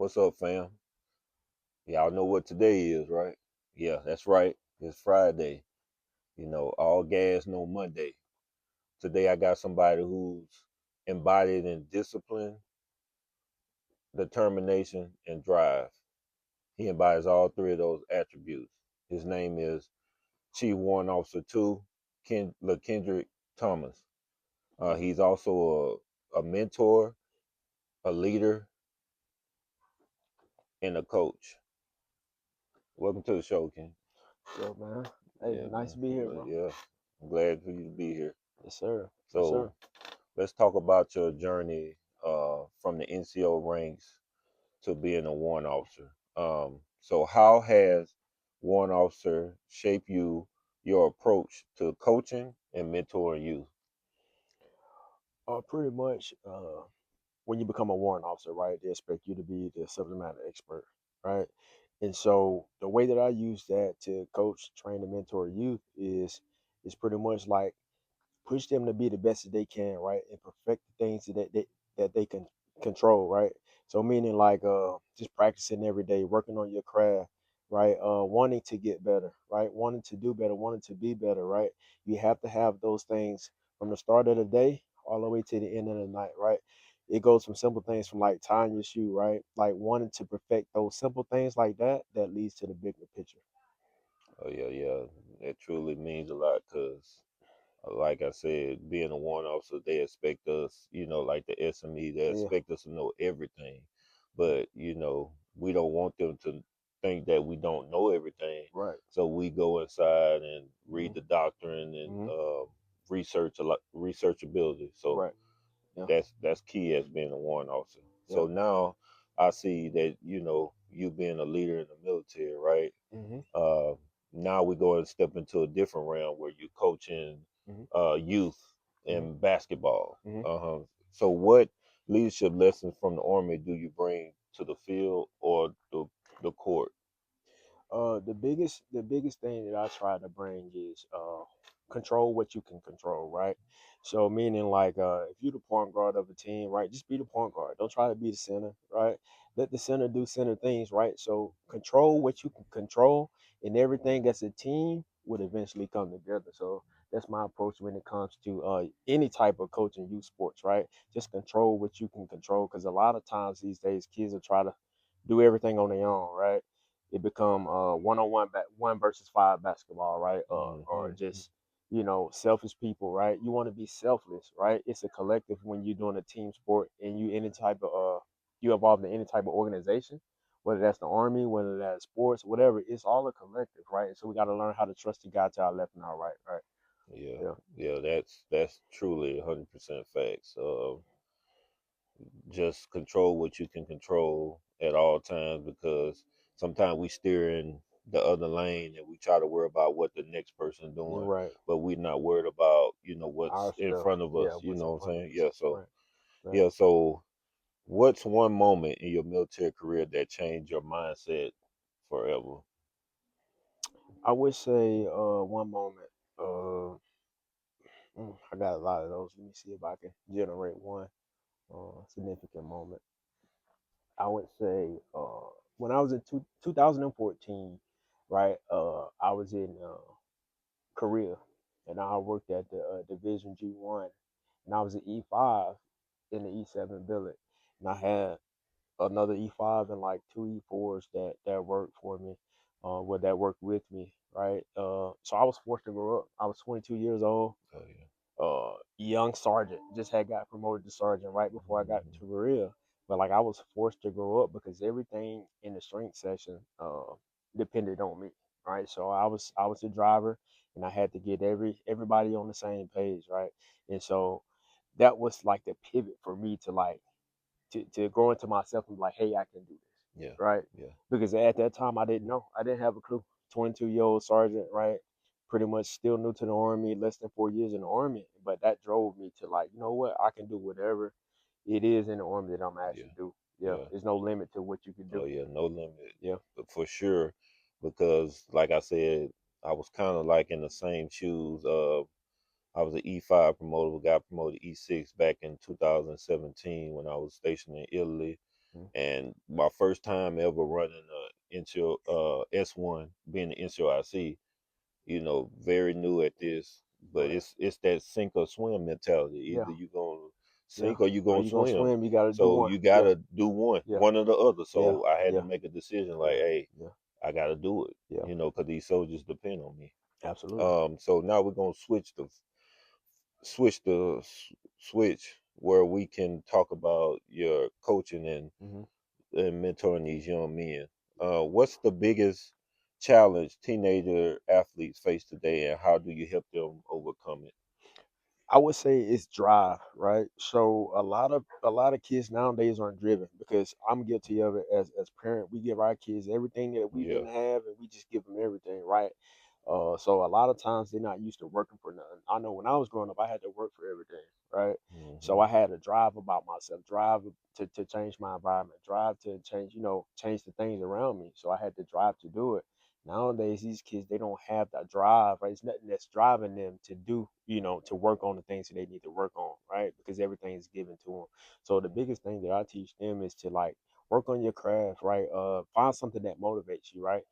What's up, fam? Y'all know what today is, right? Yeah, that's right. It's Friday. All gas, no Monday. Today I got somebody who's embodied in discipline, determination, and drive. He embodies all three of those attributes. His name is Chief Warrant Officer 2, Lakendrick Thomas. He's also a mentor, a leader, and a coach. Welcome to the show, Ken. So man, hey, Yeah, nice man. to be here, Well, bro. yeah, I'm glad for you to be here. Yes, sir. Yes, So sir. let's talk about your journey from the NCO ranks to being a warrant officer. So how has warrant officer shaped your approach to coaching and mentoring youth? Pretty much, when you become a warrant officer, right, they expect you to be the subject matter expert, right? And so the way that I use that to coach, train, and mentor youth is pretty much like push them to be the best that they can, right, and perfect the things that they can control, right. So meaning like just practicing every day, working on your craft, right, wanting to get better, right, wanting to do better, wanting to be better, right. You have to have those things from the start of the day all the way to the end of the night, right. It goes from simple things from like tying your shoe, right, like wanting to perfect those simple things like that leads to the bigger picture. Oh yeah, yeah, that truly means a lot because, like I said, being a warrant officer, they expect us, like the SME, they Yeah. expect us to know everything, but we don't want them to think that we don't know everything. Right. So we go inside and read Hmm. the doctrine and Hmm. research a lot, researchability. So Right. Yeah. that's key as being a warrant officer. Yeah. So now I see that you being a leader in the military, right? Hmm. Uh, Now we go and step into a different realm where you're coaching Hmm. youth Hmm. in basketball. Hmm. So what leadership lessons from the army do you bring to the field or the court? The biggest thing that I try to bring is control what you can control, right? So meaning like if you're the point guard of a team, right, just be the point guard. Don't try to be the center, right? Let the center do center things, right? So control what you can control, and everything as a team would eventually come together. So that's my approach when it comes to any type of coaching youth sports, right? Just control what you can control, because a lot of times these days kids will try to do everything on their own, right? It become one-on-one one versus five basketball, right? Or Hmm. just selfish people, right? You want to be selfless, right? It's a collective when you're doing a team sport and you involved in any type of organization, whether that's the army, whether that's sports, whatever. It's all a collective, right? So we got to learn how to trust the guy to our left and our right, right? Yeah, Yeah. yeah, that's truly 100% facts. Just control what you can control at all times because sometimes we steer in the other lane and we try to worry about what the next person You're doing, right. but we're not worried about what's Our in stuff, front of yeah. us. You What's know in what I'm front of saying? us, Yeah. So right? Right. yeah. So what's one moment in your military career that changed your mindset forever? I would say one moment. I got a lot of those. Let me see if I can generate one significant moment. I would say when I was in 2014, right? I was in Korea, and I worked at the Division G1, and I was an E5 in the E7 billet, and I had another E5 and like two E4s that worked for me, that worked with me, right? So I was forced to grow up. I was 22 years old, Oh yeah. young sergeant, just had got promoted to sergeant right before I got into Mhm. Korea. But like I was forced to grow up because everything in the strength session depended on me, right? So I was the driver, and I had to get everybody on the same page, right? And so that was like the pivot for me to like to grow into myself and be like, hey, I can do this, Yeah. right? Yeah. Because at that time I didn't know, I didn't have a clue. 22-year-old sergeant, right? Pretty much still new to the army, less than 4 years in the army, but that drove me to like, you know what, I can do whatever it is in the army that I'm asked Yeah. to do. Yeah, Yeah. there's no limit to what you can Oh do. yeah, no limit. Yeah. But for sure, because like I said, I was kind of like in the same shoes. I was an E5 promoter, got promoted E6 back in 2017 when I was stationed in Italy. Mhm. And my first time ever running a intro S1, being an intro IC, very new at this, but Right. it's that sink or swim mentality. Yeah. Either you gonna Yeah. sink or you Or gonna you gonna swim. swim, you gotta do So one. you Yeah. gotta do one, Yeah. one or the other. Yeah. So I had to Yeah. make a decision like, Yeah. hey, Yeah. I gotta do it, Yeah. because these soldiers depend on me. Absolutely. So now we're gonna switch the switch where we can talk about your coaching Hmm. and mentoring these young men. What's the biggest challenge teenager athletes face today, and how do you help them overcome it? I would say it's drive, right? So a lot of kids nowadays aren't driven because I'm guilty of it as parent. We give our kids everything that we Yeah. didn't have, and we just give them everything, right? So a lot of times they're not used to working for nothing. I know when I was growing up, I had to work for everything, right? So Hmm. I had to drive about myself, drive to change my environment, drive to change, change the things around me. So I had to drive to do it. Nowadays, these kids they don't have that drive, right? It's nothing that's driving them to do, to work on the things that they need to work on, right? Because everything is given to them. So the biggest thing that I teach them is to like work on your craft, right? Find something that motivates you, right?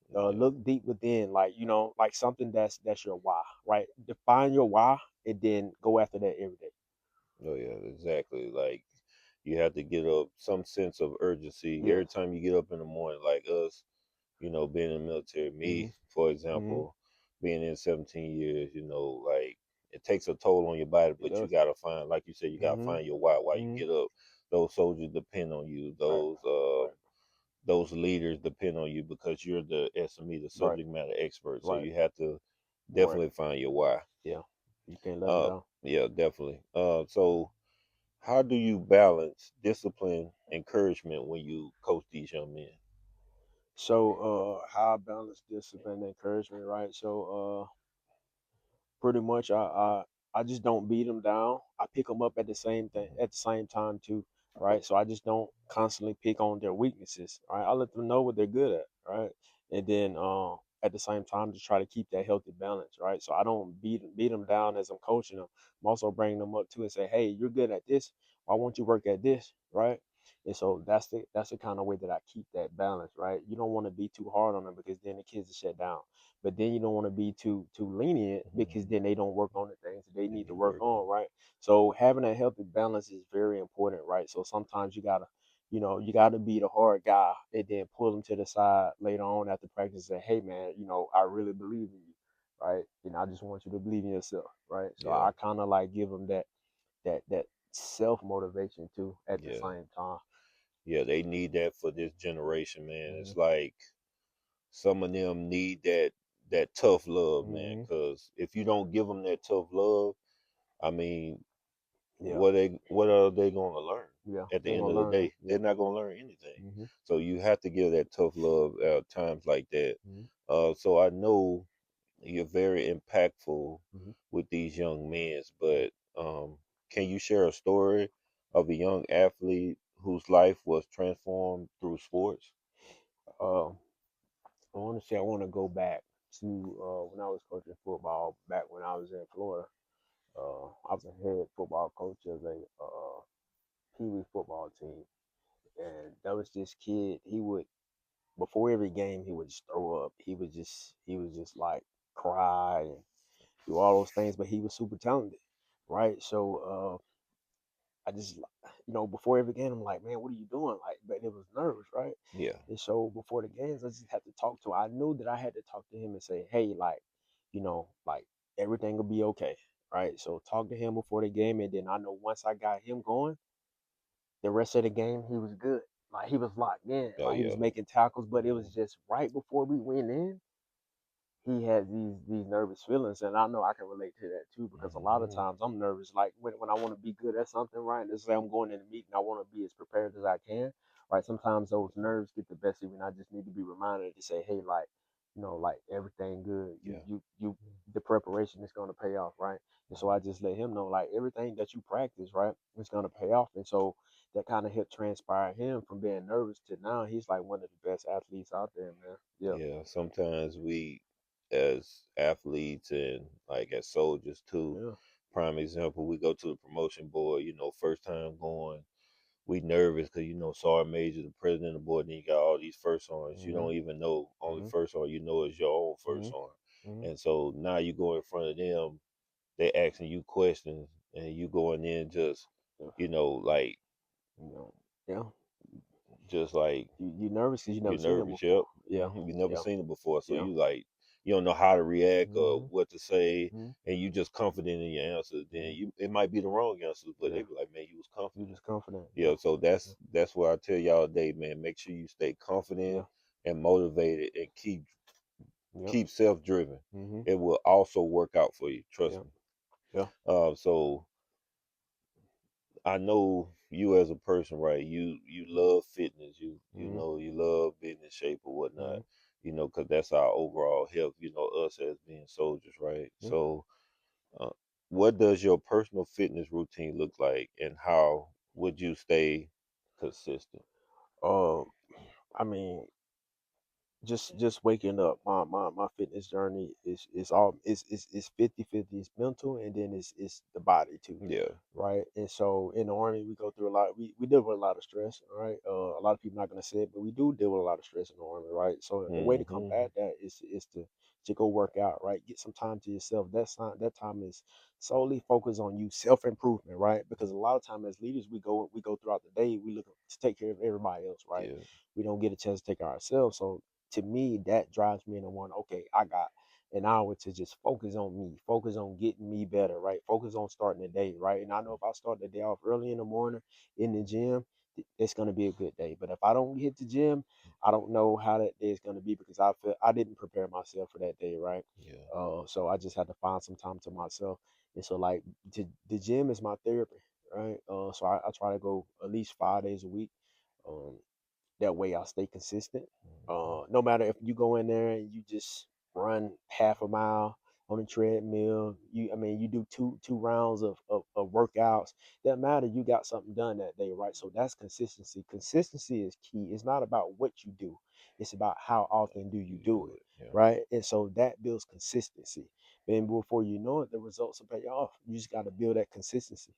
Yeah. Look deep within, like like something that's your why, right? Define your why, and then go after that every day. Oh yeah, exactly. Like you have to get up some sense of urgency every Yes. time you get up in the morning. Like us, being in the military, Hmm. me, for Hmm. example, being in 17 years, like it takes a toll on your body, It but you does. gotta find, like you said, you gotta Hmm. find your why you Hmm. get up. Those soldiers depend on you. Right. Right. Those leaders depend on you because you're the SME, the Right. subject matter expert. So Right. you have to Right. definitely find your why. Yeah. You can't let them Uh, down. yeah, definitely. So how do you balance discipline, encouragement when you coach these young men? So, how I balance discipline and encouragement, right? So, pretty much I just don't beat them down. I pick them up at the same thing Mhm. at the same time too, right? So I just don't constantly pick on their weaknesses, right? I let them know what they're good at, right? And then at the same time to try to keep that healthy balance, right? So I don't beat them down as I'm coaching them. I'm also bringing them up too and say, hey, you're good at this. Why won't you work at this, right? And so that's the kind of way that I keep that balance, right? You don't want to be too hard on them because then the kids are shut down, but then you don't want to be too lenient because Mhm. then they don't work on the things that they They need to need to work work on. on, right? So having a healthy balance is very important, right? So sometimes you gotta be the hard guy and then pull them to the side later on after practice and say, hey man, I really believe in you, right? And I just want you to believe in yourself, right? So Yeah, I kind of like give them that self motivation too at the yeah, same time. yeah. They need that for this generation, man. Hmm. It's like some of them need that tough love, man. Hmm. Because if you don't give them that tough love, I mean, Yeah. what are they going to learn Yeah. at the They ain't end gonna of the learn them. day? Yeah. They're not going to learn anything. Hmm. So you have to give that tough love at times like that. Hmm. So I know you're very impactful Hmm. with these young men, but can you share a story of a young athlete whose life was transformed through sports? Uh, I want to say I want to go back to when I was coaching football back when I was in Florida. I was a head football coach of a pee wee football team, and there was this kid. He would before every game he would just throw up. He was just like cry and do all those things, but he was super talented, right? So I just, before every game, I'm like, man, what are you doing? Like, but it was nerves, right? Yeah, And so before the games, I just had to talk to him. I knew that I had to talk to him and say, hey, like, like everything will be okay, right? So talk to him before the game, and then I know once I got him going, the rest of the game he was good. Like he was locked in, oh like he yeah, was making tackles, but it hmm was just right before we went in he had these nervous feelings, and I know I can relate to that too because a lot of hmm times I'm nervous. Like when I want to be good at something, right? Let's say I'm going in a meeting, I want to be as prepared as I can, right? Sometimes those nerves get the best of me, and I just need to be reminded to say, hey, like, like everything good. You yeah, you you the preparation is going to pay off, right? And so I just let him know like everything that you practice, right, it's going to pay off. And so that kind of helped transpire him from being nervous to now he's like one of the best athletes out there, man. Yeah, yeah. Sometimes we, as athletes and like as soldiers too, yeah. prime example, we go to the promotion board. First time going. we nervous because Sergeant Major, the president of the board, then you got all these first sergeants. You Mhm. don't even know only Mhm. first sergeant you know is your own first Mhm. sergeant, Mhm. and so now you go in front of them, they asking you questions, and you going in just Yeah. like You know. Yeah. just like You nervous because you you're never seen them nervous. before. Yep. Yeah. You never Yeah. seen it before, so Yeah. you don't know how to react or Mhm. what to say, Mhm. and you just confident in your answers. Then Mhm. it might be the wrong answers, but Yeah. they be like, man, you was You confident. just confident. Yeah. Yeah, so Yeah. that's what I tell y'all today, man. Make sure you stay confident Yeah. and motivated, and Yep. keep self driven. Mhm. It will also work out for you. Trust Yeah. me. Yeah. So I know you as a person, right? You love fitness. Mhm. you love being in shape or whatnot. Mhm. Because that's our overall health. Us as being soldiers, right? Yeah. So, uh, what does your personal fitness routine look like, and how would you stay consistent? Uh, I mean, just waking up, my fitness journey is all is 50/50. It's mental, and then it's the body too, Yeah. right? And so in the army we go through a lot, we deal with a lot of stress, right? A lot of people not going to say it, but we do deal with a lot of stress in the army, right? So the way to Hmm. combat that is to go work out, right? Get some time to yourself. That time is solely focused on you, self-improvement, right? Because a lot of time as leaders we go throughout the day, we look to take care of everybody else, right? Yeah. We don't get a chance to take care of ourselves. So to me, that drives me into one. Okay, I got an hour to just focus on me, focus on getting me better, right? Focus on starting the day, right? And I know if I start the day off early in the morning in the gym, it's going to be a good day. But if I don't hit the gym, I don't know how that day is going to be because I feel I didn't prepare myself for that day, right? Yeah. So I just had to find some time to myself. And so like the gym is my therapy, right? So I try to go at least 5 days a week. Um, that way I stay consistent. Mhm. No matter if you go in there and you just run half a mile on the treadmill, you do two rounds of workouts. That matter, you got something done that day, right? So that's consistency. Consistency is key. It's not about what you do, it's about how often do you You do do it, it. Yeah. right? And so that builds consistency. And before you know it, the results will pay off. You just got to build that consistency.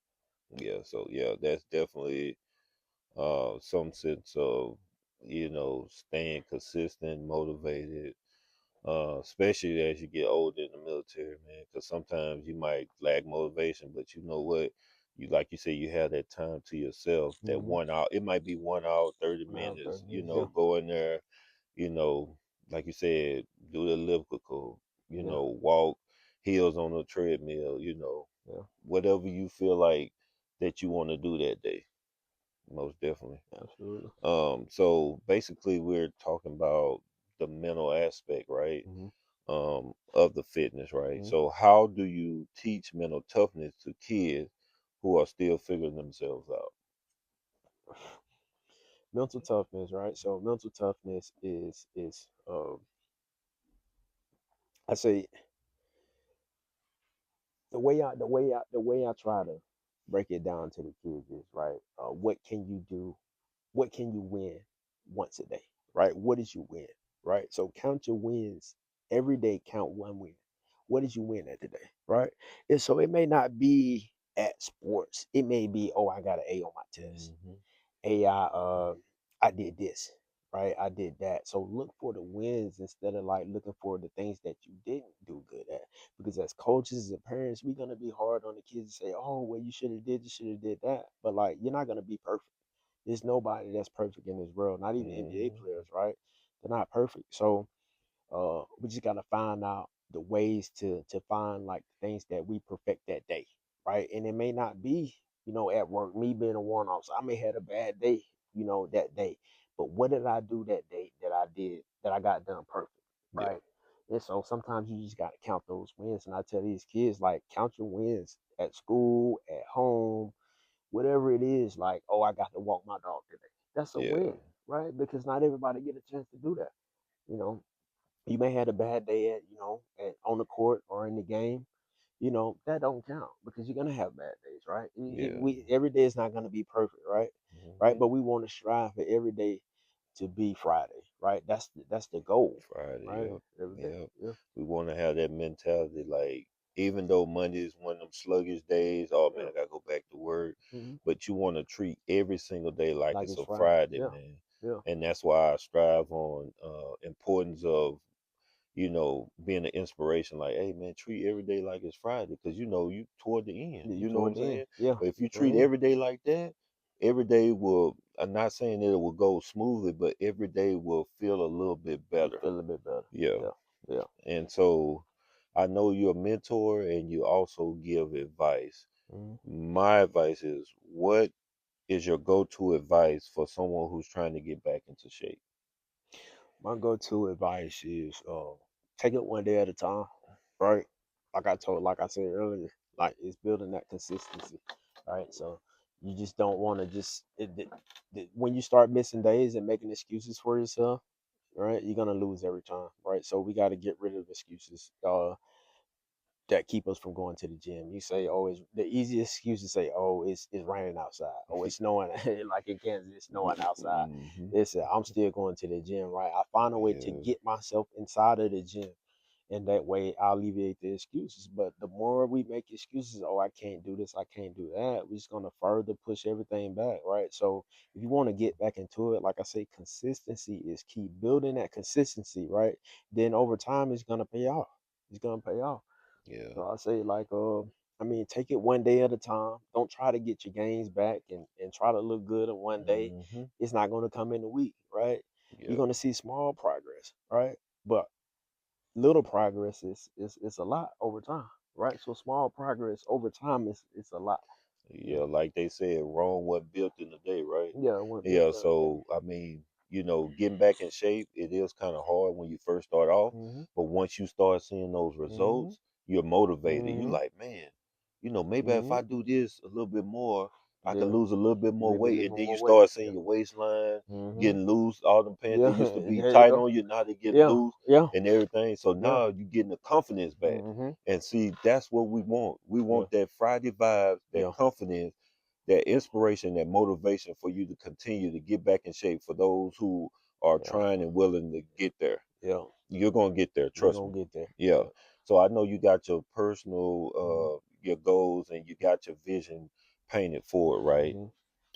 Yeah. So yeah, that's definitely some sense of staying consistent, motivated, especially as you get older in the military, man. Because sometimes you might lack motivation, but you know what? Like you say, you have that time to yourself. That Mm-hmm. 1 hour, it might be 1 hour, 30 minutes. 30 minutes. Yeah. Go in there. You know, like you said, do the elliptical. Yeah. Walk hills on the treadmill. Yeah. Whatever you feel like that you want to do that day. Most definitely. Absolutely. So basically, we're talking about the mental aspect, right? Mm-hmm. Of the fitness, right? Mm-hmm. So how do you teach mental toughness to kids who are still figuring themselves out? Mental toughness, right? So mental toughness is I say the way I try to break it down to the kids is right. What can you do? What can you win once a day? Right? What did you win? Right? So count your wins every day. Count one win. What did you win at the day? Right? And so it may not be at sports. It may be, oh, I got an A on my test. Hmm. I did this, right? I did that. So look for the wins instead of like looking for the things that you didn't do good at. Because as coaches and parents, we're gonna be hard on the kids and say, "Oh, well, you should have did, you should have did that." But like, you're not gonna be perfect. There's nobody that's perfect in this world. Not even NBA Hmm. players, right? They're not perfect. So we just gotta find out the ways to find like things that we perfect that day, right? And it may not be, at work. Me being a warrant officer, I may have a bad day, that day. But what did I do that day that I did that I got done perfect, Yeah, right? And so sometimes you just gotta count those wins. And I tell these kids like count your wins at school, at home, whatever it is. Like, oh, I got to walk my dog today. That's a yeah, win, right? Because not everybody get a chance to do that. You know, you may have a bad day on the court or in the game. That don't count because you're gonna have bad days, right? yeah. Every day is not gonna be perfect, right? Right, Hmm. but we want to strive for every day to be Friday, right? That's the goal, Friday, right? yep, Every day, yep. yeah. We want to have that mentality, like even though Monday is one of them sluggish days, oh man, Yeah. I gotta go back to work. Hmm. but you want to treat every single day like Like it's it's a Friday. Friday, Yeah, man. yeah. And that's why I strive on importance of being an inspiration. Like, hey, man, treat every day like it's Friday, because you toward the end. Yeah, you You know what toward I'm the end. saying? Yeah, But if you you toward treat the end. every day like that, every day will. I'm not saying that it will go smoothly, but every day will feel a little bit You better. feel a bit better. Yeah. Yeah, yeah. And so I know you're a mentor and you also give advice. Hmm. My advice is, what is your go-to advice for someone who's trying to get back into shape? My go-to advice is take it one day at a time, right? Like I said earlier, like it's building that consistency, right? So you just don't want to when you start missing days and making excuses for yourself, right? You're gonna lose every time, right? So we got to get rid of excuses. That keep us from going to the gym. You say, oh, it's the easiest excuse to say, oh, it's raining outside, oh, it's snowing, like in Kansas, it's snowing outside. Hmm. It's I'm still going to the gym, right? I find a way to Yeah, get myself inside of the gym, and that way I alleviate the excuses. But the more we make excuses, oh, I can't do this, I can't do that, we're just gonna further push everything back, right? So if you want to get back into it, like I say, consistency is key. Building that consistency, right? Then over time, it's gonna pay off. It's gonna pay off. yeah. So I say like I mean take it one day at a time. Don't try to get your gains back and try to look good in one day. Hmm. It's not gonna come in a week, right? You're Yeah, gonna see small progress, right? But little progress is a lot over time, right? So small progress over time is a lot. Yeah. yeah. Like they said, Rome wasn't built in a day, right? Yeah, I want to build Yeah. that today. So I mean, getting back in shape, it is kind of hard when you first start off, Mhm. but once you start seeing those Mhm. results, you're motivated. You Mhm. like, man, maybe if Mhm. I do this a little bit more, I could Yeah. lose a little bit more Maybe a weight, little and bit then you more weight. start seeing Yeah. your waistline Mhm. getting loose. All them pants Yeah. that used to be There you tight go. on you, now they get Yeah. loose Yeah. and everything. So Yeah. now you getting the confidence back. Mhm. And see, that's what we want. We Yeah. want that Friday vibes, that Yeah. confidence, that inspiration, that motivation for you to continue to get back in shape. For those who are Yeah. trying and willing to get there, Yeah. you're gonna get there. We're Trust gonna me. get there. Yeah. Yeah. So I know you got your personal, Mhm. your goals, and you got your vision painted for it, right? Mhm.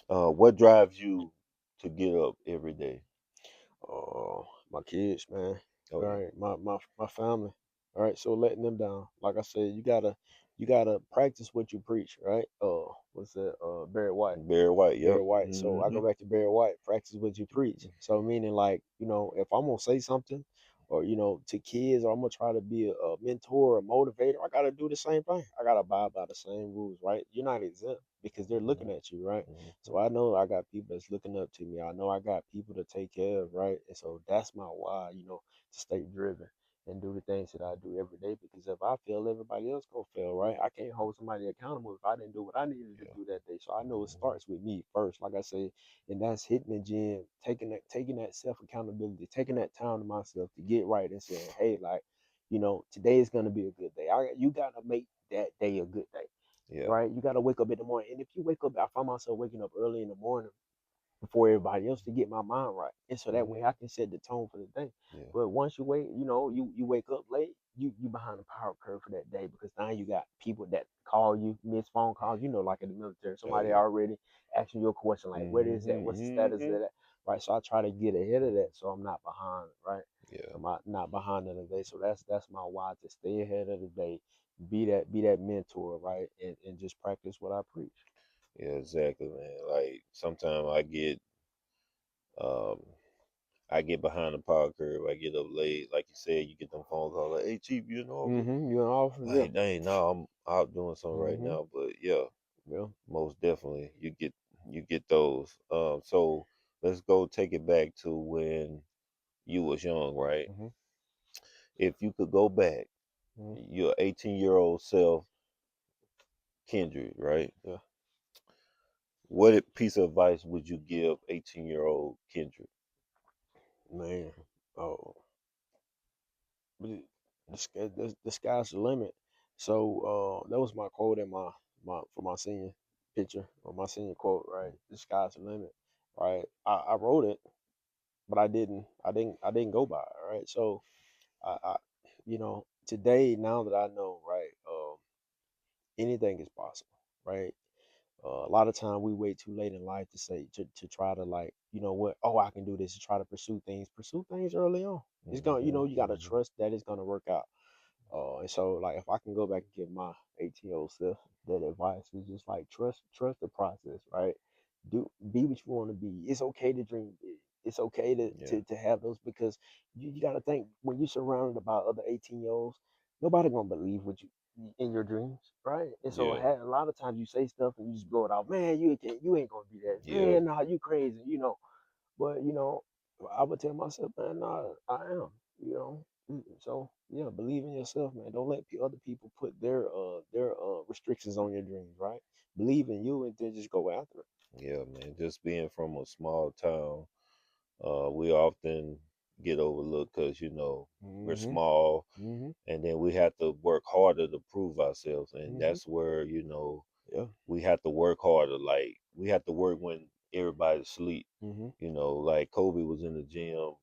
What drives you to get up every day? My kids, man. Oh All yeah, right, my family. All right, so letting them down. Like I said, you gotta practice what you preach, right? What's that? Barry White. Barry White. Yep. Barry White. So I Hmm. go back to Barry White, practice what you preach. So meaning like, if I'm gonna say something or to kids, or I'm gonna try to be a mentor or motivator, I gotta do the same thing. I gotta abide by the same rules, right? You're not exempt because they're looking at you, right? Hmm. So I know I got people that's looking up to me. I know I got people to take care of, right? And so that's my why, to stay driven and do the things that I do every day. Because if I fail, everybody else gonna fail, right? I can't hold somebody accountable if I didn't do what I needed to Yeah. do that day. So I know it Hmm. starts with me first, like I said, and that's hitting the gym, taking that self accountability, taking that time to myself to get right and saying, hey, like, today is gonna be a good day. You gotta make that day a good day, Yeah. right? You gotta wake up in the morning, and if you wake up, I find myself waking up early in the morning before everybody else to get my mind right. And so that Hmm. way I can set the tone for the day. Yeah. But once you wait, you wake up late, you behind the power curve for that day because now you got people that call you, miss phone calls, like in the military, Oh somebody yeah. already asking you a question like, where is that? What's the status of Hmm. that? Right. So I try to get ahead of that so I'm not behind, right? Yeah. I'm not behind in the day. So that's my why, to stay ahead of the day, be that mentor, right? And just practice what I preach. Yeah. Exactly, man. Like sometimes um I get behind the power curve. I get up late, like you said. You get them phone calls like, "Hey, Chief, you in the office?" Mm-hmm. You in office, yeah. Like, dang, no, I'm out doing something right Mm-hmm. now. But yeah, Yeah. most definitely, you get those. So let's go take it back to when you was young, right? Mm-hmm. If you could go back, Mm-hmm. your 18-year-old self, Kendrick, right? Yeah. What piece of advice would you give 18-year-old Kendrick? Man, oh, but the sky's the limit. So that was my quote in my for my senior picture or my senior quote, right? The sky's the limit, right? I wrote it, but I didn't go by it, right? So I today now that I know, right, anything is possible, right? A lot of time we wait too late in life to say to try to like, you know what, oh, I can do this, to try to pursue things early on. It's gonna, Hmm. you gotta trust that it's gonna work out. And so like if I can go back and give my 18-year-old self that advice, is just like trust the process, right? Be what you want to be. It's okay to dream big. It's okay Yeah, to have those, because you got to think, when you're surrounded by other 18-year-olds, nobody gonna believe what you in your dreams, right? And so yeah, a lot of times you say stuff and you just blow it out. Man, you ain't gonna be that. yeah, Man, nah, you crazy, you know. But I would tell myself, man, nah, I am. You know. So yeah, believe in yourself, man. Don't let other people put their restrictions on your dreams, right? Believe in you and then just go after it. yeah, man. Just being from a small town, we often get overlooked because we're Mhm. small, Mhm. and then we have to work harder to prove ourselves, and Mhm. that's where Yeah. we have to work harder. Like we have to work when everybody's asleep. Mhm. Like Kobe was in the gym,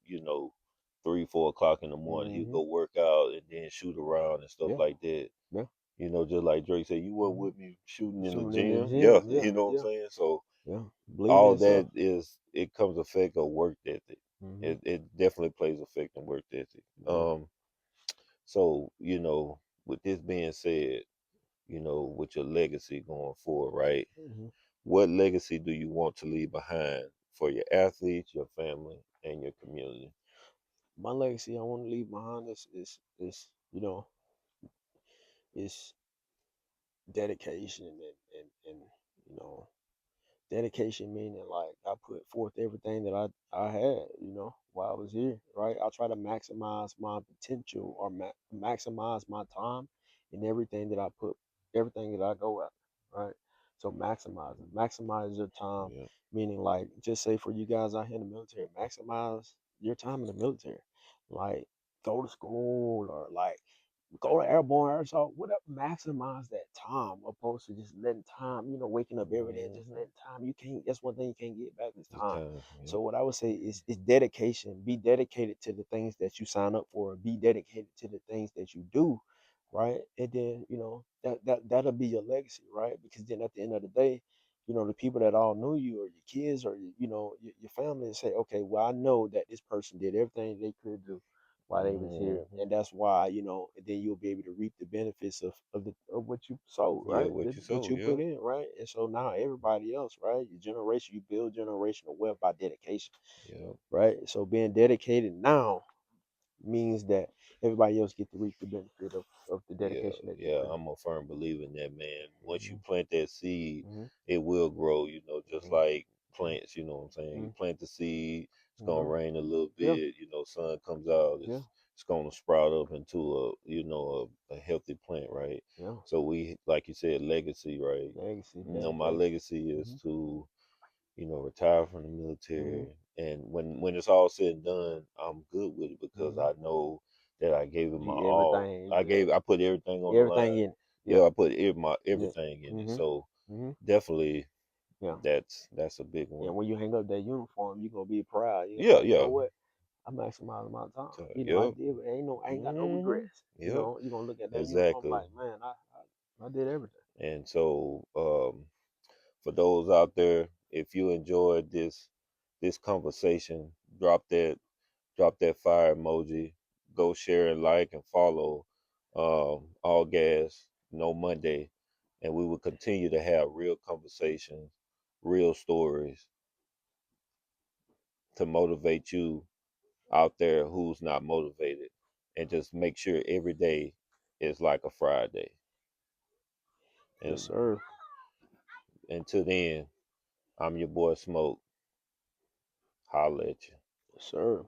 3, 4 o'clock in the morning. He'd Mhm. go work out and then shoot around and stuff Yeah. like that. Yeah. Just like Drake said, you weren't Mhm. with me shooting in the Shooting in the gym. Yeah, gym. Yeah. what I'm Yeah. saying? So Yeah. Believe in all yourself. that it comes effect of work ethic. Mhm. It definitely plays effect in work ethic. Yeah. So, with this being said, with your legacy going forward, right? Mhm. What legacy do you want to leave behind for your athletes, your family, and your community? My legacy I want to leave behind is is dedication and you know dedication, meaning like I put forth everything that I had, while I was here, right? I try to maximize my potential, or maximize my time in everything that I go at, right? So maximize your time, Yeah. meaning like, just say for you guys out here in the military, maximize your time in the military, like go to school, or like go to airborne air assault, whatever, maximize that time, opposed to just letting time, waking up every day and Mhm. just letting time. You can't, that's one thing you can't get back, is It's time. time. Yeah. So what I would say is dedication. Be dedicated to the things that you sign up for. Be dedicated to the things that you do, right? And then, that'll be your legacy, right? Because then at the end of the day, the people that all knew you, or your kids, or your family, say, okay, well, I know that this person did everything they could do while they was here, Mhm. and that's why, and then you'll be able to reap the benefits of what you sowed, Yeah, right? what you What sold. you Yeah. put in, right? And so now everybody else, right? Your generation, you build generational wealth by dedication, Yeah. right? So being dedicated now means that everybody else get to reap the benefit of the Yeah, dedication that you yeah, put in. I'm a firm believer in that, man. Once you Mhm. plant that seed, Mhm. it will grow, just Mhm. like plants, you know what I'm saying? You Mhm. plant the seed, it's gonna Mhm. rain a little Yeah. bit, sun comes out, Yeah. it's gonna sprout up into a healthy plant, right? Yeah. So we, like you said, legacy, right? Legacy, My dedication. legacy is Mhm. to retire from the Mhm. military. And when it's all said and done, I'm good with it because Mhm. I know that I gave it my all. Everything. Yeah. I put everything on the Everything line. in it. Yeah. Yeah, I put Yeah. everything in it. Mhm. So Mhm. definitely Yeah. that's a big And one. when you hang up that uniform, you're gonna be proud. You're gonna be Yeah, like, yeah. what? I maximized my time. So, I yep. did. I ain't got no Hmm. regrets. Yep. You're gonna look at that uniform Exactly. like, man, I did everything. And so for those out there, if you enjoyed this conversation, drop that fire emoji. Go share and like and follow All Gas No Monday, and we will continue to have real conversations, real stories to motivate you out there who's not motivated, and just make sure every day is like a Friday. Yes, And sir. until then, I'm your boy Smoke. Holla at you. Yes, sir.